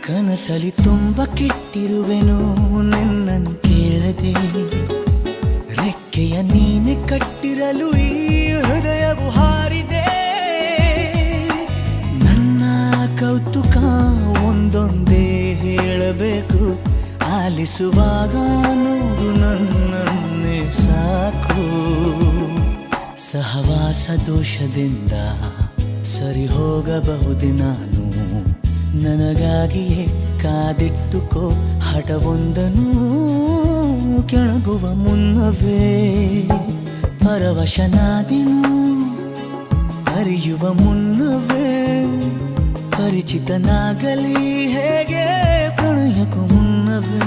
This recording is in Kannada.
ಕನಸಲಿ ತುಂಬ ಕೆಟ್ಟಿರುವೆನು ನಿನ್ನನ್ನು ಕೇಳದೆ, ರೆಕ್ಕೆಯ ನೀನೆ ಕಟ್ಟಿರಲು ಈ ಹೃದಯವು ಹಾರಿದೆ. ನನ್ನ ಕೌತುಕ ಒಂದೊಂದೇ ಹೇಳಬೇಕು, ಆಲಿಸುವಾಗ ನೋಡು ನನ್ನನ್ನೇ ಸಾಕು. ಸಹವಾಸ ದೋಷದಿಂದ ಸರಿ ಹೋಗಬಹುದೇ ನಾನು, ನನಗಾಗಿಯೇ ಕಾದಿಟ್ಟುಕೋ ಹಠವೊಂದನು. ಕೆಳಗುವ ಮುನ್ನವೇ ಪರವಶನಾದೆನು, ಅರಿಯುವ ಮುನ್ನವೇ ಪರಿಚಿತನಾಗಲಿ ಹೇಗೆ ಪ್ರಣಯಕ್ಕೂ ಮುನ್ನವೇ.